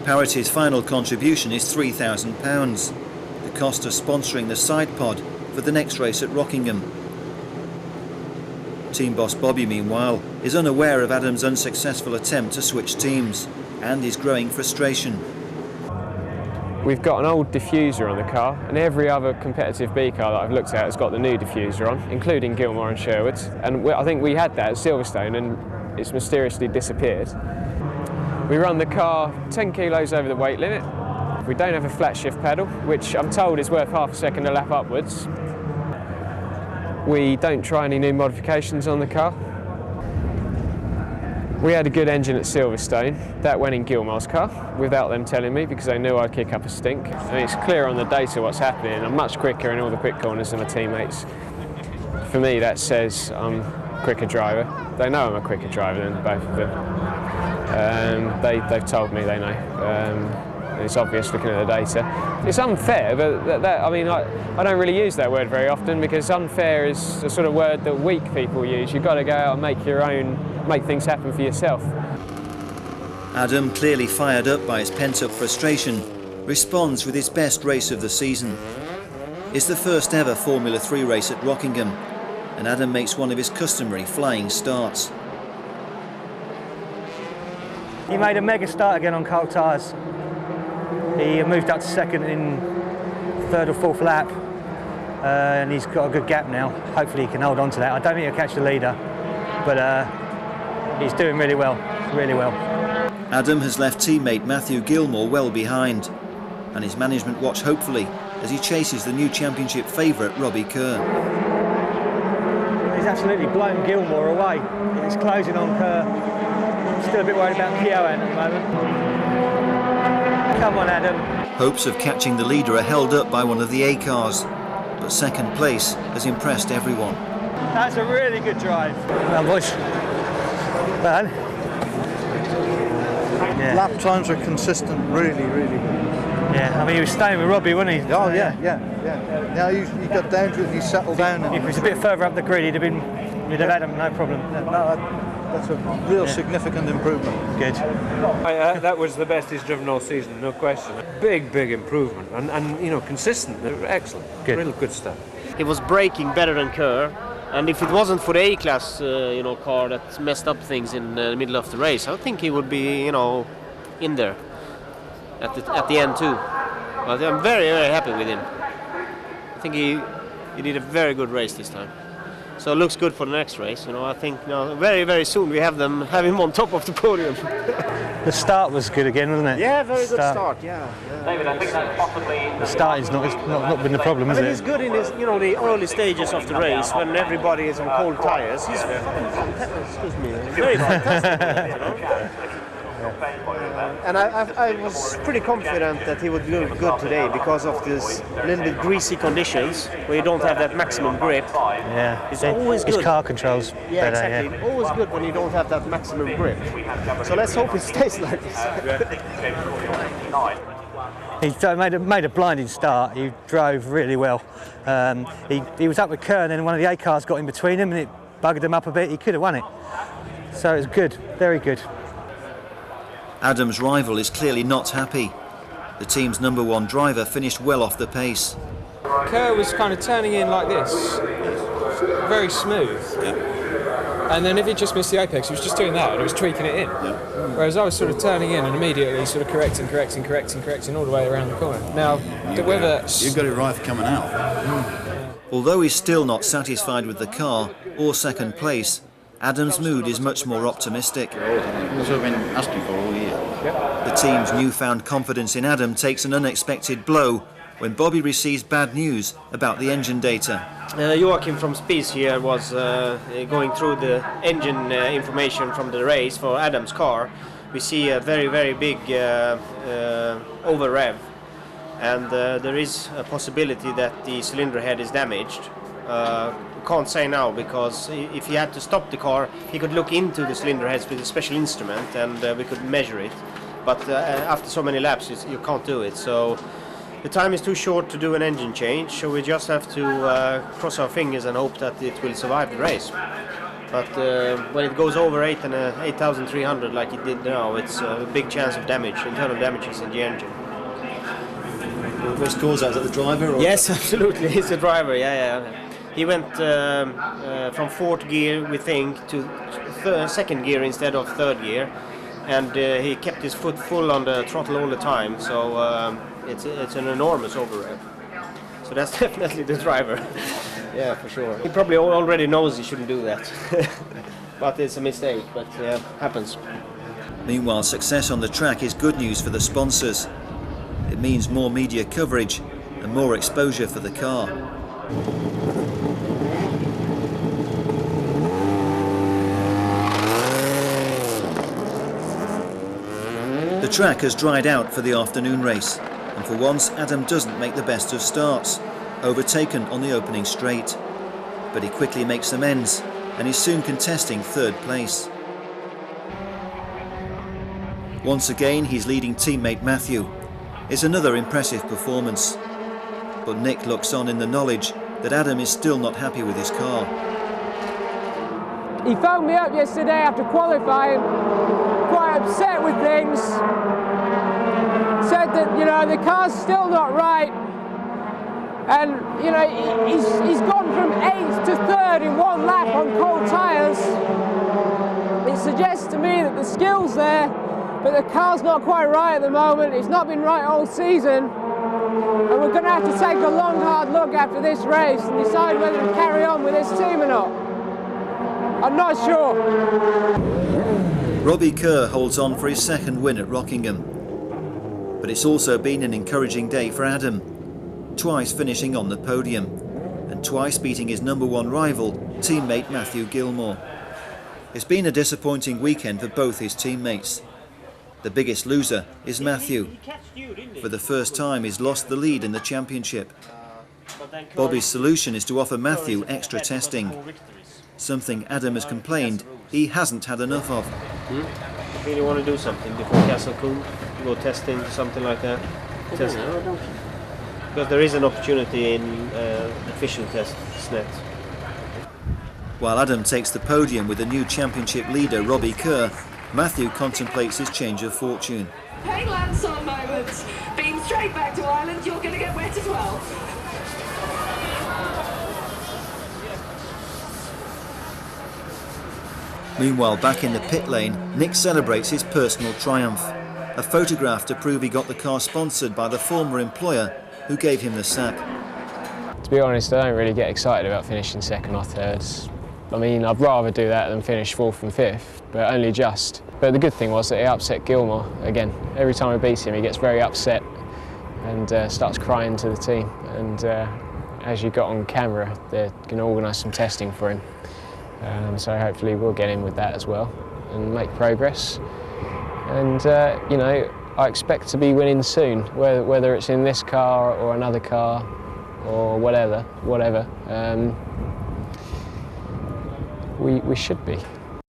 Parity's final contribution is £3,000, the cost of sponsoring the side pod for the next race at Rockingham. Team boss Bobby, meanwhile, is unaware of Adam's unsuccessful attempt to switch teams and his growing frustration. We've got an old diffuser on the car, and every other competitive B car that I've looked at has got the new diffuser on, including Gilmore and Sherwood. And I think we had that at Silverstone and it's mysteriously disappeared. We run the car 10 kilos over the weight limit. We don't have a flat shift pedal, which I'm told is worth half a second a lap upwards. We don't try any new modifications on the car. We had a good engine at Silverstone. That went in Gilmore's car without them telling me, because they knew I'd kick up a stink. And it's clear on the data what's happening. I'm much quicker in all the quick corners than my teammates. For me, that says I'm a quicker driver. They know I'm a quicker driver than both of them. They've told me they know. It's obvious looking at the data. It's unfair, but I don't really use that word very often, because unfair is the sort of word that weak people use. You've got to go out and make things happen for yourself. Adam, clearly fired up by his pent-up frustration, responds with his best race of the season. It's the first ever Formula 3 race at Rockingham, and Adam makes one of his customary flying starts. He made a mega start again on cold tyres. He moved up to second in third or fourth lap, and he's got a good gap now. Hopefully he can hold on to that. I don't think he'll catch the leader, but he's doing really well, really well. Adam has left teammate Matthew Gilmore well behind, and his management watch hopefully as he chases the new championship favourite Robbie Kerr. He's absolutely blown Gilmore away. He's closing on Kerr. Still a bit worried about Keown at the moment. Come on, Adam. Hopes of catching the leader are held up by one of the A cars, but second place has impressed everyone. That's a really good drive. Well, boys. Well, yeah. Lap times are consistent, really, really good. Yeah, I mean, he was staying with Robbie, wasn't he? Oh, yeah. Now you got down to it, you settled down. If he was a bit further up the grid, you'd have had him, no problem. That's a real significant improvement. Good. That was the best he's driven all season, no question. Big improvement, and you know, consistent. Excellent. Good. Real good stuff. He was braking better than Kerr, and if it wasn't for the A-class, car that messed up things in the middle of the race, I think he would be, in there at the end too. But I'm very, very happy with him. I think he did a very good race this time. So it looks good for the next race. I think very, very soon we have him on top of the podium. The start was good again, wasn't it? Yeah, very good start. Yeah. David, I think that's possibly the start is not been the problem, is it? He's good in his, the early stages of the race when everybody is on cold tires. He's very fantastic. And I was pretty confident that he would do good today because of this little bit greasy conditions where you don't have that maximum grip. Yeah, it's always good. His car controls better. Exactly. Yeah. Always good when you don't have that maximum grip. So let's hope it stays like this. He made a blinding start. He drove really well. He was up with Kerr, and then one of the A cars got in between him, and it buggered him up a bit. He could have won it. So it was good, very good. Adam's rival is clearly not happy. The team's number one driver finished well off the pace. Kerr was kind of turning in like this, very smooth. Yeah. And then if he just missed the apex, he was just doing that and he was tweaking it in. Yeah. Whereas I was sort of turning in and immediately sort of correcting all the way around the corner. Now, whether you've got it right for coming out. Although he's still not satisfied with the car or second place, Adam's mood is much more optimistic. That's what I've been asking for all year. The team's newfound confidence in Adam takes an unexpected blow when Bobby receives bad news about the engine data. Joachim from Spies here was going through the engine information from the race for Adam's car. We see a very, very big over rev, and there is a possibility that the cylinder head is damaged. Can't say now, because if he had to stop the car, he could look into the cylinder heads with a special instrument and we could measure it. But after so many laps, you can't do it. So the time is too short to do an engine change, so we just have to cross our fingers and hope that it will survive the race. But when it goes over 8,300 like it did now, it's a big chance of damage, internal damages in the engine. What's caused that? Is that the driver? Or? Yes, absolutely, it's the driver, yeah. He went from fourth gear, we think, to second gear instead of third gear, and he kept his foot full on the throttle all the time, so it's an enormous overrev. So that's definitely the driver. Yeah, for sure. He probably already knows he shouldn't do that, but it's a mistake, but yeah, happens. Meanwhile, success on the track is good news for the sponsors. It means more media coverage and more exposure for the car. The track has dried out for the afternoon race, and for once Adam doesn't make the best of starts, overtaken on the opening straight. But he quickly makes amends and is soon contesting third place. Once again he's leading teammate Matthew. It's another impressive performance. But Nick looks on in the knowledge that Adam is still not happy with his car. He phoned me up yesterday after qualifying, quite upset with things. Said that, you know, the car's still not right. And, you know, he's gone from 8th to 3rd in one lap on cold tyres. It suggests to me that the skill's there, but the car's not quite right at the moment. It's not been right all season. And we're going to have to take a long, hard look after this race and decide whether to carry on with this team or not. I'm not sure. Robbie Kerr holds on for his second win at Rockingham. But it's also been an encouraging day for Adam, twice finishing on the podium and twice beating his #1 rival, teammate Matthew Gilmore. It's been a disappointing weekend for both his teammates. The biggest loser is Matthew. For the first time he's lost the lead in the championship. Bobby's solution is to offer Matthew extra testing, something Adam has complained he hasn't had enough of. You really want to do something before Castle Cool? Go testing, something like that? Testing. Because there is an opportunity in official test net. While Adam takes the podium with the new championship leader Robbie Kerr, Matthew contemplates his change of fortune. Hey, Lance on moments. Beam straight back to Ireland, you're going to get wet as well. Meanwhile, back in the pit lane, Nick celebrates his personal triumph. A photograph to prove he got the car sponsored by the former employer who gave him the sack. To be honest, I don't really get excited about finishing second or third. I mean, I'd rather do that than finish 4th and 5th, but only just. But the good thing was that he upset Gilmore again. Every time I beat him, he gets very upset and starts crying to the team. And as you got on camera, they're going to organise some testing for him. So hopefully we'll get in with that as well and make progress. And you know, I expect to be winning soon, whether it's in this car or another car or whatever. We should be.